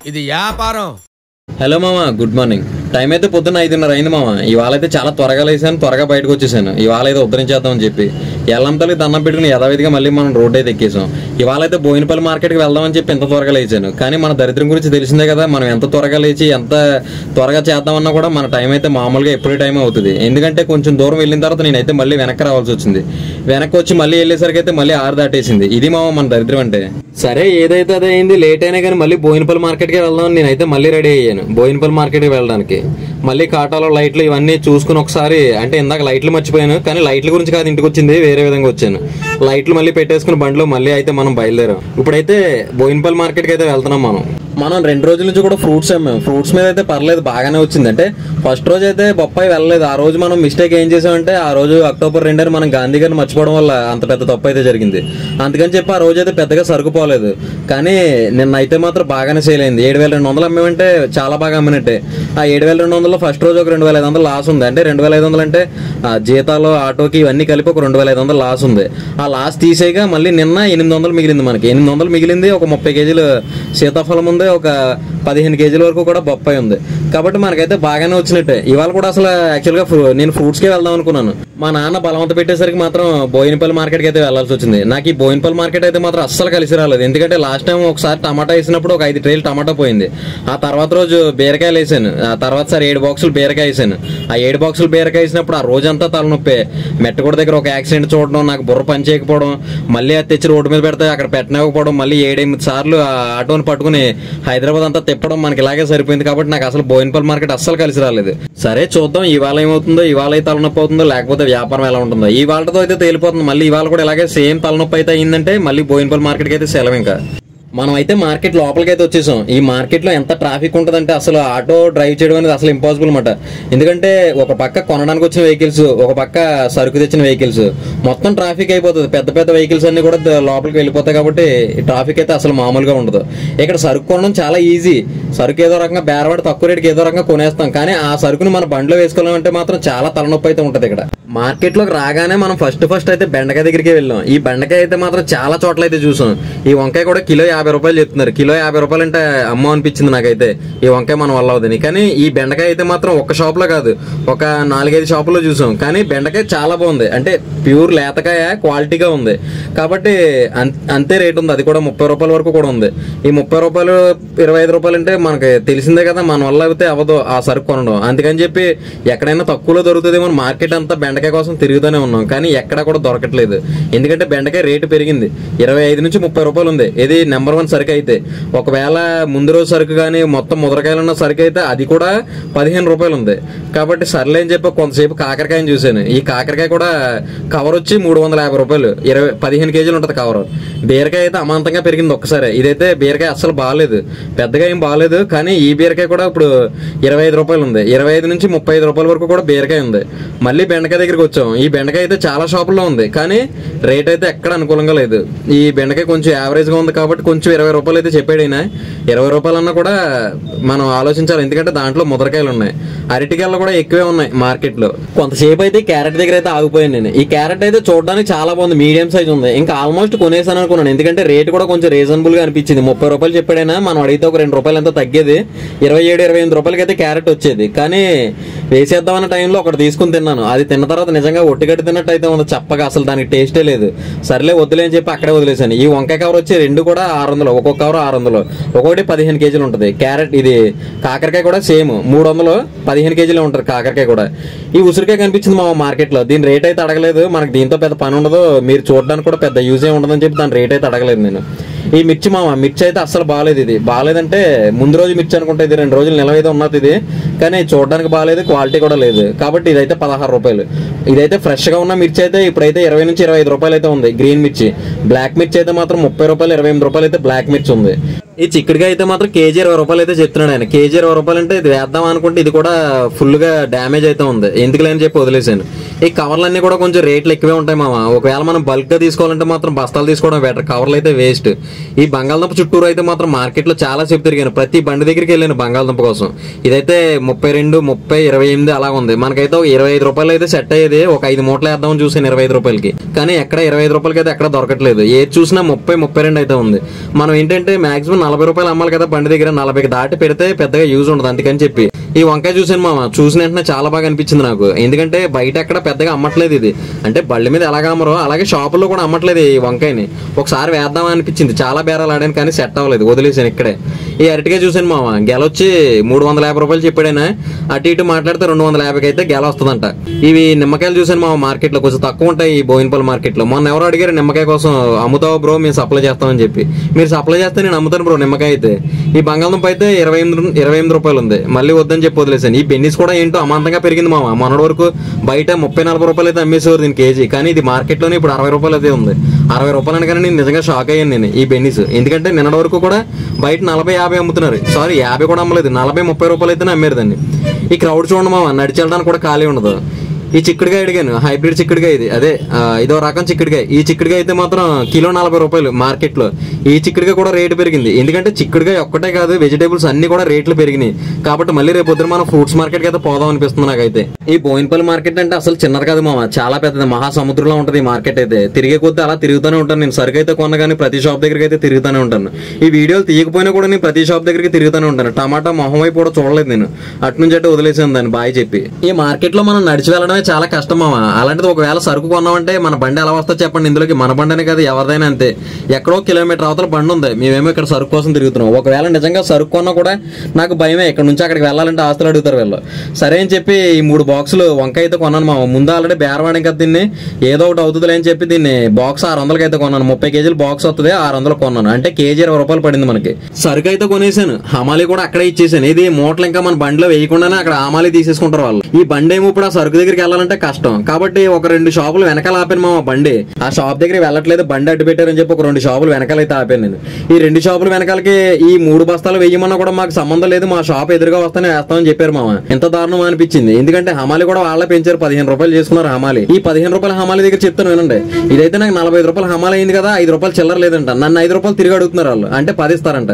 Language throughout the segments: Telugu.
ఇది వ్యాపారం. హలో మామ, గుడ్ మార్నింగ్. టైం అయితే పొద్దున్న 5:30 అయింది మామ. ఇవాళ అయితే చాలా త్వరగా లేసాను, త్వరగా బయటకు వచ్చేసాను. ఇవాళ అయితే ఉద్ధరించేద్దామని చెప్పి ఎల్లంతలకి దండం పెట్టుకుని యథావిధిగా మళ్ళీ మనం రోడ్ అయితే ఎక్కేసాం. ఇవాళ అయితే బోయినపల్లి మార్కెట్కి వెళ్దామని చెప్పి ఎంత త్వరగా లేచాను. కానీ మన దరిద్రం గురించి తెలిసిందే కదా, మనం ఎంత త్వరగా లేచి ఎంత త్వరగా చేద్దామన్నా కూడా మన టైం అయితే మామూలుగా ఎప్పుడూ టైం అవుతుంది. ఎందుకంటే కొంచెం దూరం వెళ్ళిన తర్వాత నేనైతే మళ్ళీ వెనక్కి రావాల్సి వచ్చింది. వెనక్కి వచ్చి మళ్ళీ వెళ్ళేసరికి అయితే మళ్ళీ 6 దాటేసింది. ఇది మామ మన దరిద్రం అంటే. సరే ఏదైతే అదే అయింది, లేట్ అయినా కానీ మళ్ళీ బోయినపల్లి మార్కెట్కి వెళ్దాం నేనైతే మళ్ళీ రెడీ అయ్యాను బోయినపల్లి మార్కెట్కి వెళ్ళడానికి. మళ్ళీ కాటాలో లైట్లు ఇవన్నీ చూసుకుని ఒకసారి, అంటే ఇందాక లైట్లు మర్చిపోయాను కానీ లైట్ల గురించి కాదు ఇంటికి వచ్చింది, వేరే విధంగా వచ్చాను. లైట్లు మళ్ళీ పెట్టేసుకుని బండిలో మళ్ళీ అయితే మనం బయలుదేరాం. ఇప్పుడైతే బోయినపల్లి మార్కెట్కి అయితే వెళ్తున్నాం. మనం 2 రోజుల నుంచి కూడా ఫ్రూట్స్ అమ్మాం. ఫ్రూట్స్ మీద అయితే పర్లేదు, బాగానే వచ్చింది. అంటే ఫస్ట్ రోజు అయితే బొప్పాయి వెళ్ళలేదు. ఆ రోజు మనం మిస్టేక్ ఏం చేసామంటే, ఆ రోజు అక్టోబర్ 2 మనం గాంధీ గారిని మర్చిపోవడం వల్ల అంత పెద్ద తప్పు అయితే జరిగింది. అందుకని చెప్పి ఆ రోజు అయితే పెద్దగా సరుకుపోలేదు. కానీ నిన్న అయితే మాత్రం బాగానే సేల్ అయింది. 7,200 అమ్మామంటే చాలా బాగా అమ్మినట్టే. ఆ 7,200 ఫస్ట్ రోజు ఒక 2,500 లాస్ ఉంది. అంటే 2,500 అంటే జీతాలు, ఆటోకి ఇవన్నీ కలిపి ఒక 2,500 లాస్ ఉంది. ఆ లాస్ తీసేగా మళ్ళీ నిన్న 800 మిగిలింది. మనకి 800 మిగిలింది. ఒక 30 కేజీలు సీతాఫలం ఉంది, ఒక 15 కేజీల వరకు కూడా బొప్పాయి ఉంది. కాబట్టి మనకైతే బాగానే వచ్చినట్టే. ఇవాళ కూడా అసలు యాక్చువల్గా నేను ఫ్రూట్స్కే వెళ్దాం అనుకున్నాను. మా నాన్న బలవంత పెట్టేసరికి మాత్రం బోయినపల్లి మార్కెట్కి అయితే వెళ్లాల్సి వచ్చింది. నాకు ఈ బోయినపల్లి మార్కెట్ అయితే మాత్రం అస్సలు కలిసి రాలేదు. ఎందుకంటే లాస్ట్ టైం ఒకసారి టమాటా వేసినప్పుడు ఒక 5 ట్రేలు టమాటా పోయింది. ఆ తర్వాత రోజు బీరకాయలు వేసాను. ఆ తర్వాత సార్ 7 బాక్సులు బీరకాయ వేసాను. ఆ 7 బాక్సులు బీరకాయ వేసినప్పుడు ఆ రోజంతా తలనొప్పి. మెట్టగూడ దగ్గర ఒక యాక్సిడెంట్ చూడడం, నాకు బుర్ర పని చేయకపోవడం, మళ్ళీ అది తెచ్చి రోడ్డు మీద పెడితే అక్కడ పెట్టనివ్వకపోవడం, మళ్ళీ 7-8 సార్లు ఆ ఆటోని పట్టుకుని హైదరాబాద్ అంతా తిప్పడం మనకి ఇలాగే సరిపోయింది. కాబట్టి నాకు అసలు బోయినపల్లి మార్కెట్ అస్సలు కలిసి రాలేదు. సరే చూద్దాం ఇవాళ ఏమవుతుందో, ఇవాళ అయితే తలనొప్పి అవుతుందో లేకపోతే వ్యాపారం ఎలా ఉంటుందో. ఈ వాళ్ళతో అయితే తేలిపోతుంది. మళ్ళీ ఇవాళ కూడా ఇలాగే సేమ్ తలనొప్పి అయితే అయిందంటే మళ్ళీ బోయినపల్లి మార్కెట్కి అయితే సెలవు. ఇంకా మనం అయితే మార్కెట్ లోపలికి అయితే వచ్చేసాం. ఈ మార్కెట్ లో ఎంత ట్రాఫిక్ ఉంటుందంటే అసలు ఆటో డ్రైవ్ చేయడం అనేది అసలు ఇంపాసిబుల్ అన్నమాట. ఎందుకంటే ఒక పక్క కొనడానికి వచ్చిన వెహికల్స్, ఒక పక్క సరుకు తెచ్చిన వెహికల్స్, మొత్తం ట్రాఫిక్ అయిపోతుంది. పెద్ద పెద్ద వెహికల్స్ అన్ని కూడా లోపలికి వెళ్ళిపోతాయి. కాబట్టి ట్రాఫిక్ అయితే అసలు మామూలుగా ఉండదు. ఇక్కడ సరుకు కొనడం చాలా ఈజీ. సరుకు ఏదో రకంగా బేరవాడి తక్కువ రేటుకి ఏదో రకంగా కొనేస్తాం. కానీ ఆ సరుకుని మన బండిలో వేసుకోవాలంటే మాత్రం చాలా తలనొప్పి అయితే ఉంటుంది. ఇక్కడ మార్కెట్ లోకి రాగానే మనం ఫస్ట్ అయితే బెండకాయ దగ్గరికి వెళ్ళాం. ఈ బెండకాయ అయితే మాత్రం చాలా చోట్ల అయితే చూసాం. ఈ వంకాయ కూడా కిలో 50 రూపాయలు చెప్తున్నారు. కిలో 50 రూపాయలు అంటే అమ్మో అనిపించింది నాకైతే. ఈ వంకాయ మన వల్ల అవుతుంది. కానీ ఈ బెండకాయ అయితే మాత్రం ఒక్క షాప్ లో కాదు, ఒక 4-5 షాపుల్లో చూసాం. కానీ బెండకాయ చాలా బాగుంది. అంటే ప్యూర్ లేతకాయ, క్వాలిటీగా ఉంది. కాబట్టి అంతే రేట్ ఉంది. అది కూడా 30 రూపాయల వరకు కూడా ఉంది. ఈ 30 రూపాయలు 25 రూపాయలు అంటే మనకి తెలిసిందే కదా, మన వల్ల అయితే అవ్వదు ఆ సరుకు కొనడం. అందుకని చెప్పి ఎక్కడైనా తక్కువలో దొరుకుతుందేమో మార్కెట్ అంతా బెండకాయ కోసం తిరుగుతూనే ఉన్నాం. కానీ ఎక్కడ కూడా దొరకట్లేదు. ఎందుకంటే బెండకాయ రేటు పెరిగింది. 25 నుంచి 30 రూపాయలు ఉంది. ఇది నెంబర్ 1 సరుకు అయితే. ఒకవేళ ముందు రోజు సరుకు కానీ మొత్తం ముదరకాయలు ఉన్న సరుకు అయితే అది కూడా 15 రూపాయలు ఉంది. కాబట్టి సర్లే అని చెప్పి కొంతసేపు కాకరకాయని చూశాను. ఈ కాకరకాయ కూడా కవర్ వచ్చి 350 రూపాయలు, 15 కేజీలు ఉంటుంది కవర్. బీరకాయ అయితే అమాంతంగా పెరిగింది ఒక్కసారి. ఇదైతే బీరకాయ అస్సలు బాగాలేదు, పెద్దగా ఏం బాగాలేదు. కానీ ఈ బీరకాయ కూడా ఇప్పుడు 25 రూపాయలు ఉంది. 25 నుంచి 35 రూపాయల వరకు కూడా బీరకాయ ఉంది. మళ్ళీ బెండకాయ దగ్గరికి వచ్చాం. ఈ బెండకాయ అయితే చాలా షాపుల్లో ఉంది. కానీ రేట్ అయితే ఎక్కడ అనుకూలంగా లేదు. ఈ బెండకాయ కొంచెం యావరేజ్ గా ఉంది. కాబట్టి కొంచెం 20 రూపాయలు అయితే చెప్పాడు ఆయన. 20 రూపాయలు అన్నా కూడా మనం ఆలోచించాలి. ఎందుకంటే దాంట్లో ముదరకాయలు ఉన్నాయి, అరటికాయలు కూడా ఎక్కువే ఉన్నాయి మార్కెట్ లో. కొంతసేపు అయితే క్యారెట్ దగ్గర అయితే ఆగిపోయాను నేను. ఈ క్యారెట్ అయితే చూడడానికి చాలా బాగుంది, మీడియం సైజ్ ఉంది. ఇంకా ఆల్మోస్ట్ కొనేసాను అనుకున్నాను. ఎందుకంటే రేట్ కూడా కొంచెం రీజనబుల్ గా అనిపించింది. 30 రూపాయలు చెప్పాడైనా, మనం అడిగితే ఒక 2 రూపాయలు ఎంతో తగ్గేది. 27-28 రూపాయలకి అయితే క్యారెట్ వచ్చేది. కానీ వేసేద్దామన్న టైంలో ఒకటి తీసుకుని తిన్నాను. అది తిన్న తర్వాత నిజంగా ఒట్టిగడ్డి తిన్నట్టు అయితే ఉంది, చప్పగా. అసలు దానికి టేస్టే లేదు. సర్లే వదిలే అని చెప్పి అక్కడే వదిలేసాను. ఈ వంకాయ కవర్ వచ్చి 2 కూడా 600, ఒక్కొక్క కవర్ 600, ఒక్కొక్కటి 15 కేజీలు ఉంటుంది. క్యారెట్ ఇది కాకరకాయ కూడా సేమ్ 300, 15 కేజీలు ఉంటుంది కాకరకాయ కూడా. ఈ ఉసిరికాయ కనిపించింది మా మార్కెట్ లో. దీని రేట్ అయితే అడగలేదు. మనకి దీంతో పెద్ద పని ఉండదు, మీరు చూడడానికి కూడా పెద్ద యూజ్ ఉండదని చెప్పి దాని రేట్ అయితే అడగలేదు నేను. ఈ మిర్చి మిర్చి అయితే అస్సలు బాగాలేదు. ఇది బాగాలేదంటే ముందు రోజు మిర్చి అనుకుంటే, ఇది 2 రోజులు నిలవ అయితే ఉన్నది ఇది. కానీ చూడడానికి బాగాలేదు, క్వాలిటీ కూడా లేదు. కాబట్టి ఇదైతే 16 రూపాయలు. ఇదైతే ఫ్రెష్ గా ఉన్న మిర్చి అయితే ఇప్పుడైతే 20 నుంచి 25 రూపాయలు అయితే ఉంది గ్రీన్ మిర్చి. బ్లాక్ మిర్చి అయితే మాత్రం 30 రూపాయలు, 28 రూపాయలు అయితే బ్లాక్ మిర్చి ఉంది. ఈ చిక్కుడుగా అయితే మాత్రం కేజీ 20 రూపాయలు అయితే చెప్తున్నాడు ఆయన. కేజీ 20 రూపాయలు అంటే ఇది వేద్దాం అనుకుంటే ఇది కూడా ఫుల్ గా డ్యామేజ్ అయితే ఉంది. ఎందుకులేని చెప్పి వదిలేసాను. ఈ కవర్లన్నీ కూడా కొంచెం రేట్లు ఎక్కువే ఉంటాయి మామ. ఒకవేళ మనం బల్క్ గా తీసుకోవాలంటే మాత్రం బస్తాలు తీసుకోవడం బెటర్, కవర్లు అయితే వేస్ట్. ఈ బంగాళదుంప చుట్టూరు అయితే మాత్రం మార్కెట్ లో చాలా సేపు తిరిగాను. ప్రతి బండి దగ్గరికి వెళ్ళాను బంగాళదుంప కోసం. ఇదైతే 32, 30, 28 అలా ఉంది. మనకైతే ఒక 25 రూపాయలు అయితే సెట్ అయ్యేది. ఒక 5 మూటలు వేద్దామని చూసాను 25 రూపాయలకి, కానీ ఎక్కడ 25 రూపాయలకి అయితే ఎక్కడ దొరకట్లేదు. ఏది చూసినా 30, 32 అయితే ఉంది. మనం ఏంటంటే మాక్సిమం 40 రూపాయలు అమ్మాలి కదా బండి దగ్గర, 40కి దాటి పెడితే పెద్దగా యూజ్ ఉండదు. అందుకని చెప్పి ఈ వంకాయ చూసాను మామ. చూసిన వెంటనే చాలా బాగా అనిపించింది నాకు. ఎందుకంటే బయట ఎక్కడ పెద్దగా అమ్మట్లేదు ఇది. అంటే బళ్ళ మీద ఎలాగ అమ్మరో అలాగే షాపుల్లో కూడా అమ్మట్లేదు ఈ వంకాయని. ఒకసారి వేద్దామని అనిపించింది, చాలా బేరాలు ఆడాను కానీ సెట్ అవ్వలేదు, వదిలేసాను ఇక్కడే. ఈ అరటికాయ చూసాను మామ. గెలొచ్చి 350 రూపాయలు చెప్పాడైనా, అటు ఇటు మాట్లాడితే 250కి అయితే గెల వస్తుందంట. ఇవి నిమ్మకాయలు చూసాను మామ. మార్కెట్ లో కొంచెం తక్కువ ఉంటాయి ఈ బోయినపల్లి మార్కెట్ లో. మొన్న ఎవరు అడిగారు నిమ్మకాయ కోసం, అమ్ముతావా బ్రో మేము సప్లై చేస్తామని చెప్పి. మీరు సప్లై చేస్తే నేను అమ్ముతాను బ్రో నిమ్మకాయ అయితే. ఈ బంగాళదుంప అయితే 28 రూపాయలు ఉంది, మళ్ళీ వద్దని చెప్పి వదిలేసాను. ఈ బెన్నీస్ కూడా ఏంటో అమాంతంగా పెరిగింది మామ. మొన్నటి వరకు బయట 30-40 రూపాయలు అయితే అమ్మేసేవారు దీని కేజీ, కానీ ఇది మార్కెట్ లోనే ఇప్పుడు 60 రూపాయలు అయితే ఉంది. 60 రూపాయలు అనగానే నేను నిజంగా షాక్ అయ్యాను నేను ఈ బెన్నీస్. ఎందుకంటే నిన్నటి వరకు కూడా బయట 40-50 అమ్ముతున్నారు. సారీ 50 కూడా అమ్మలేదు, 40-30 రూపాయలు అయితేనే అమ్మారు దాన్ని. ఈ క్రౌడ్ చూడండి మామ, నడిచి వెళ్ళడానికి కూడా ఖాళీ ఉండదు. ఈ చిక్కుడుగా అడిగాను, హైబ్రిడ్ చిక్కుడుగా ఇది, అదే ఇదో రకం చిక్కుడుగా. ఈ చిక్కుడుగా అయితే మాత్రం కిలో 40 రూపాయలు మార్కెట్ లో. ఈ చిక్కుడుగా కూడా రేటు పెరిగింది. ఎందుకంటే చిక్కుడుగా ఒక్కటే కాదు, వెజిటేబుల్స్ అన్ని కూడా రేట్లు పెరిగినాయి. కాబట్టి మళ్ళీ రేపు పొద్దున మనం ఫ్రూట్స్ మార్కెట్ కి అయితే పోదాం అనిపిస్తుంది నాకైతే. ఈ బోయినపల్లి మార్కెట్ అంటే అసలు చిన్నది కాదు మామ, చాలా పెద్దది, మహాసముద్రంలో ఉంటది ఈ మార్కెట్ అయితే. తిరిగే కొద్దీ అలా తిరుగుతూనే ఉంటాను నేను. సరుకు అయితే కొన్న కానీ ప్రతి షాప్ దగ్గరికి అయితే తిరుగుతూనే ఉంటాను. ఈ వీడియోలు తీయకపోయినా కూడా నేను ప్రతి షాప్ దగ్గరికి తిరుగుతూనే ఉంటాను. టమాటా మొహం వైపు కూడా చూడలేదు నేను, అటు నుంచి అంటే వదిలేసాను దాన్ని బాయ్ చెప్పి. ఈ మార్కెట్ లో మనం నడిచి వెళ్ళడం చాలా కష్టం మామ. అలాంటిది ఒకవేళ సరుకు కొన్నామంటే మన బండి ఎలా వస్తా చెప్పండి. ఇందులోకి మన బండి అనే కదా, ఎవరిదైనా అంతే. ఎక్కడో కిలోమీటర్ అవతల బండి ఉంది, మేమేమో ఇక్కడ సరుకు కోసం తిరుగుతున్నాం. ఒకవేళ నిజంగా సరుకు కొన్నా కూడా నాకు భయమే, ఇక్కడ నుంచి అక్కడికి వెళ్ళాలంటే ఆస్తులు అడుగుతారు వీళ్ళు. సరే అని చెప్పి ఈ 3 బాక్సులు వంకాయ అయితే కొన్నాను మామ. ముందు ఆల్రెడీ బేరవాడిని కదా దీన్ని, ఏదో ఒకటి అవుతుంది అని చెప్పి దీన్ని బాక్స్ 600కి అయితే కొన్నాను. 30 కేజీలు బాక్స్ వస్తుంది, 600 కొన్నాను. అంటే కేజీ 20 రూపాయలు పడింది మనకి. సరుకు అయితే కొనేసాను, హమాలి కూడా అక్కడే ఇచ్చేసాను. ఇది మూటలు ఇంకా మన బండిలో వేయకుండానే అక్కడ హమాలి తీసేసుకుంటారు వాళ్ళు. ఈ బండి ఏమో ఇప్పుడు ఆ సరుకు దగ్గరికి వెళ్ళాలంటే కష్టం. కాబట్టి ఒక 2 షాపులు వెనకాల ఆపాను మా బండి. ఆ షాప్ దగ్గర వెళ్ళట్లేదు, బండి అడ్డు పెట్టారని చెప్పి ఒక 2 షాపులు వెనకాల అయితే ఆపాను నేను. ఈ 2 షాపులు వెనకాలకి ఈ 3 బస్తాలు వేయమన్నా కూడా మాకు సంబంధం లేదు, మా షాప్ ఎదురుగా వస్తానే వేస్తామని చెప్పారు మామ. ఎంత దారుణం అనిపించింది. ఎందుకంటే హమాలి కూడా వాళ్ళే పెంచారు, 15 రూపాయలు చేసుకున్నారు హమాలి. ఈ 15 రూపాయల హమాలి దగ్గర చెప్తాను వినండి. ఇదైతే నాకు 45 రూపాయలు హమాలి అయింది కదా, 5 రూపాయలు చిల్లర లేదంట. నన్ను 5 రూపాయలు తిరిగి అడుగుతున్నారు వాళ్ళు, అంటే 10 ఇస్తారంట.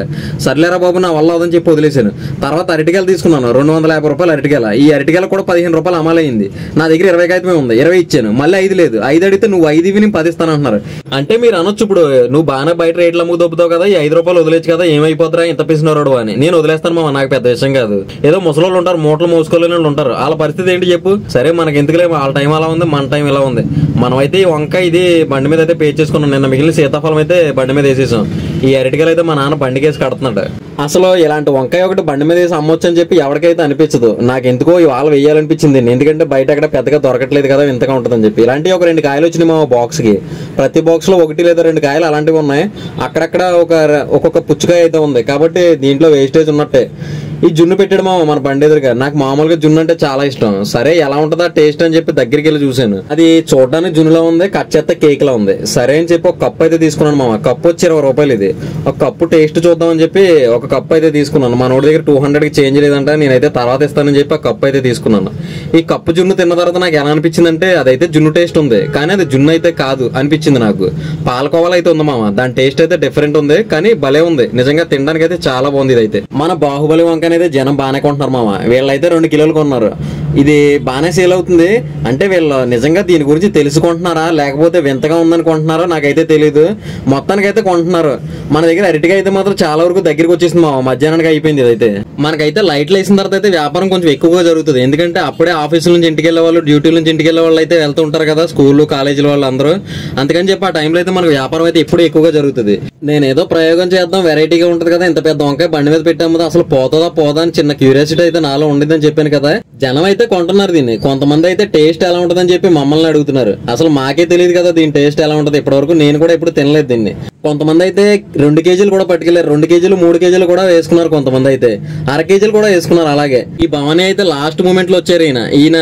సర్లేరా బాబు నా వల్ల అవదని చెప్పి వదిలేసాను. తర్వాత అరటికాయలు తీసుకున్నాను, 250 రూపాయలు అరటికాయల. ఈ అరటికాయలు కూడా 15 రూపాయలు హమాలి అయింది. నా దగ్గర 20 కాగితమే ఉంది, 20 ఇచ్చాను. మళ్ళీ 5 లేదు, 5 అడిగితే నువ్వు 5 ఇవి నేను 10 ఇస్తాను అంటున్నారు. అంటే మీరు అనొచ్చు, ఇప్పుడు నువ్వు బాగానే బయట రేట్లు అమ్ముకు దొబ్బుతావు కదా, ఈ 5 రూపాయలు వదిలేచ్చు కదా, ఏమైపోతారా ఇంత పిసినోడు అని. నేను వదిలేస్తాను మామ, నాకు పెద్ద విషయం కాదు. ఏదో ముసలోళ్ళు ఉంటారు, మూటలు మోసుకోలేని వాళ్ళు ఉంటారు, వాళ్ళ పరిస్థితి ఏంటి చెప్పు. సరే మనకి ఎందుకులే, వాళ్ళ టైం అలా ఉంది, మన టైం ఇలా ఉంది. మనం అయితే ఈ వంకాయ ఇది బండి మీద అయితే పే చేసుకున్నాం. నిన్న మిగిలిన సీతాఫలం అయితే బండి మీద వేసేసాం. ఈ అరటికాయలు అయితే మా నాన్న బండికి వేసి కడుతున్నాడు. అసలు ఇలాంటి వంకాయ ఒకటి బండి మీద వేసి అమ్మొచ్చు అని చెప్పి ఎవరికైతే అనిపించదు. నాకు ఎందుకో ఇవాళ వేయాలనిపించింది, ఎందుకంటే బయట అక్కడ పెద్దగా దొరకట్లేదు కదా, ఇంతగా ఉంటుందని చెప్పి. ఇలాంటి ఒక 2 కాయలు వచ్చినాయి మా బాక్స్ కి. ప్రతి బాక్స్ లో 1 లేదా 2 కాయలు అలాంటివి ఉన్నాయి. అక్కడక్కడ ఒక్కొక్క పుచ్చుకాయ అయితే ఉంది, కాబట్టి దీంట్లో వేస్టేజ్ ఉన్నట్టే. ఈ జున్ను పెట్టాడు మామ మన బండి ఎదురుగా. నాకు మామూలుగా జున్ను అంటే చాలా ఇష్టం. సరే ఎలా ఉంటుందా టేస్ట్ అని చెప్పి దగ్గరికి వెళ్ళి చూశాను. అది చూడడానికి జున్నులా ఉంది, కట్ చేస్తే కేక్ లా ఉంది. సరే అని చెప్పి ఒక కప్పు అయితే తీసుకున్నాను మామ. కప్పు వచ్చి 20 రూపాయలు. ఇది ఒక కప్పు టేస్ట్ చూద్దామని చెప్పి ఒక కప్పు అయితే తీసుకున్నాను. మన వాడి దగ్గర 200కి చేంజ్ లేదంట, నేనైతే తర్వాత ఇస్తానని చెప్పి ఆ కప్పు అయితే తీసుకున్నాను. ఈ కప్పు జున్ను తిన్న తర్వాత నాకు ఎలా అనిపించింది అంటే, అదైతే జున్ను టేస్ట్ ఉంది, కానీ అది జున్ను అయితే కాదు అనిపించింది నాకు. పాలకోవాలు అయితే ఉంది మామ, దాని టేస్ట్ అయితే డిఫరెంట్ ఉంది, కానీ భలే ఉంది నిజంగా. తినడానికి అయితే చాలా బాగుంది. ఇదైతే మన బాహుబలి వంకాయ అయితే జనం బాగానే కొంటున్నారు మామ. వీళ్ళైతే 2 కిలోలు కొన్నారు. ఇది బాగానే సేల్ అవుతుంది. అంటే వీళ్ళు నిజంగా దీని గురించి తెలుసుకుంటున్నారా లేకపోతే వింతగా ఉందని కొంటున్నారో నాకైతే తెలియదు. మొత్తానికి అయితే కొంటున్నారు. మన దగ్గర అరటికాయ అయితే మాత్రం చాలా వరకు దగ్గరికి వచ్చేసింది మామ, మధ్యాహ్నానికి అయిపోయింది. ఇదైతే మనకైతే లైట్లు వేసిన తర్వాత అయితే వ్యాపారం కొంచెం ఎక్కువగా జరుగుతుంది. ఎందుకంటే అప్పుడే ఆఫీసుల నుంచి ఇంటికి వెళ్ళే వాళ్ళు, డ్యూటీల నుంచి ఇంటికి వెళ్ళే వాళ్ళు అయితే వెళ్తూ ఉంటారు కదా, స్కూళ్ళు కాలేజీల వాళ్ళు అందరూ. అందుకని చెప్పి ఆ టైంలో అయితే మనకు వ్యాపారం అయితే ఎప్పుడు ఎక్కువగా జరుగుతుంది. నేను ఏదో ప్రయోగం చేద్దాం, వెరైటీగా ఉంటుంది కదా, ఇంత పెద్ద వంకాయ బండి మీద పెట్టాము, అసలు పోతుందా పోదా అని చిన్న క్యూరియాసిటీ అయితే నాలో ఉండిందని చెప్పాను కదా. జనం అయితే కొంటున్నారు దీన్ని. కొంతమంది అయితే టేస్ట్ ఎలా ఉంటుందని చెప్పి మమ్మల్ని అడుగుతున్నారు. అసలు మాకే తెలియదు కదా దీని టేస్ట్ ఎలా ఉంటుంది. ఇప్పటివరకు నేను కూడా ఎప్పుడు తినలేదు దీన్ని. కొంతమంది అయితే 2 కేజీలు కూడా పట్టుకెళ్లారు, 2 కేజీలు 3 కేజీలు కూడా వేసుకున్నారు. కొంతమంది అయితే 1/2 కేజీలు కూడా వేసుకున్నారు. అలాగే ఈ భవానీ అయితే లాస్ట్ మూమెంట్ లో వచ్చారు. ఈయన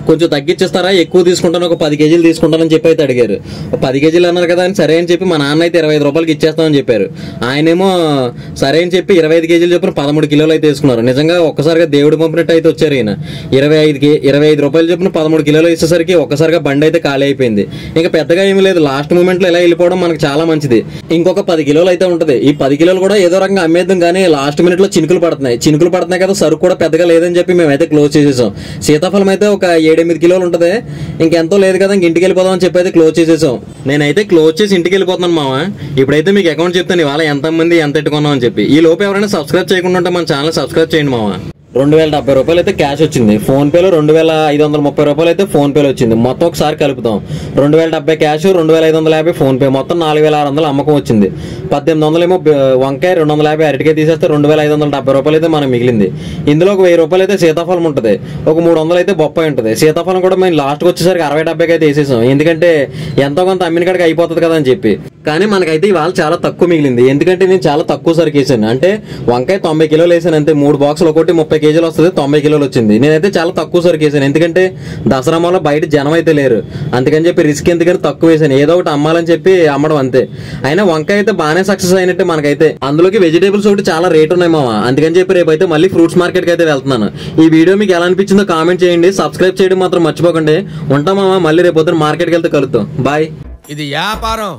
కొంచెం తగ్గించేస్తారా, ఎక్కువ తీసుకుంటాను, ఒక 10 కేజీలు తీసుకుంటానని చెప్పి అయితే అడిగారు. 10 కేజీలు అన్నారు కదా అని సరే అని చెప్పి మా నాన్న అయితే 25 రూపాయలకి ఇచ్చేస్తామని చెప్పారు. ఆయనేమో సరే అని చెప్పి 25 కేజీలు చెప్పిన 13 కిలోలు అయితే వేసుకున్నారు. నిజంగా ఒక్కసారిగా దేవుడు పంపినట్టు అయితే వచ్చారు. ఈయన 25 రూపాయలు చెప్పిన 13 కిలోలు ఇచ్చేసరికి ఒక్కసారిగా బండి అయితే ఖాళీ అయిపోయింది. ఇంకా పెద్దగా ఏమీ లేదు. లాస్ట్ మూమెంట్ లో ఇలా వెళ్ళిపోవడం మనకు చాలా మంచిది. ఇంకొక 10 కిలోలు అయితే ఉంటది. ఈ 10 కిలోలు కూడా ఏదో రకంగా అమ్మేద్దాం, కానీ లాస్ట్ మినిట్ లో చినుకులు పడుతున్నాయి కదా, సరుకు కూడా పెద్దగా లేదని చెప్పి మేమైతే క్లోజ్ చేసేసాం. సీతాఫలం అయితే ఒక 7-8 కిలోలు ఉంటది, ఇంకెంతో లేదు కదా, ఇంటికి వెళ్ళిపోదాం అని చెప్పి అయితే క్లోజ్ చేసేసాం. నేనైతే క్లోజ్ చేసి ఇంటికి వెళ్ళిపోతున్నాను మామ. ఇప్పుడైతే మీకు అకౌంట్ చెప్తాను ఇవాళ ఎంత మంది ఎంత ఎట్టుకున్నాం అని చెప్పి. ఈ లోపు ఎవరైనా సబ్స్క్రైబ్ చేయకుండా ఉంటే మన ఛానల్ సబ్స్క్రైబ్ చేయండి మామ. 2070 రూపాయలు అయితే క్యాష్ వచ్చింది. ఫోన్ పేలో 2530 రూపాయలు అయితే ఫోన్ పేలో వచ్చింది. మొత్తం ఒకసారి కలుపుతాం 2070 క్యాష్, 2550 ఫోన్ పే, మొత్తం 4600 అమ్మకం వచ్చింది. 1800 ఏమో వంకాయ, 250 అరటికాయ తీసేస్తే 2570 రూపాయలు అయితే మనకు మిగిలింది. ఇందులో ఒక 1000 రూపాయలు అయితే సీతాఫలం ఉంటుంది, ఒక 300 అయితే బొప్పాయి ఉంటుంది. సీతాఫలం కూడా మేము లాస్ట్కి వచ్చేసరికి 60-70 అయితే వేసేసాం, ఎందుకంటే ఎంతో కొంత అమ్మిన కాడికి అయిపోతుంది కదా అని చెప్పి. కానీ మనకైతే ఇవాళ చాలా తక్కువ మిగిలింది, ఎందుకంటే నేను చాలా తక్కువ సరికి వేసాను. అంటే వంకాయ 90 కిలోలు వేసాను అంతే, 3 బాక్సులు ఒకటి 30 కేజీలు వస్తుంది, 90 కిలోలు వచ్చింది. నేనైతే చాలా తక్కువ సరికి వేసాను, ఎందుకంటే దసరా వల్ల బయట జనం అయితే లేరు, అందుకని చెప్పి రిస్క్ ఎందుకని తక్కువ వేసాను. ఏదో ఒకటి అమ్మాలని చెప్పి అమ్మడం అంతే. అయినా వంకాయ అయితే బాగానే సక్సెస్ అయినట్టే మనకైతే. అందులోకి వెజిటేబుల్స్ ఒకటి చాలా రేట్ ఉన్నాయి మామ, అందుకని చెప్పి రేపు అయితే మళ్ళీ ఫ్రూట్స్ మార్కెట్ కి అయితే వెళ్తున్నాను. ఈ వీడియో మీకు ఎలా అనిపించిందో కామెంట్ చేయండి, సబ్స్క్రైబ్ చేయడం మాత్రం మర్చిపోకండి. ఉంటాం మామ, మళ్ళీ రేపు పొద్దున మార్కెట్కి వెళ్తే కలుద్దాం. బాయ్. ఇది వ్యాపారం.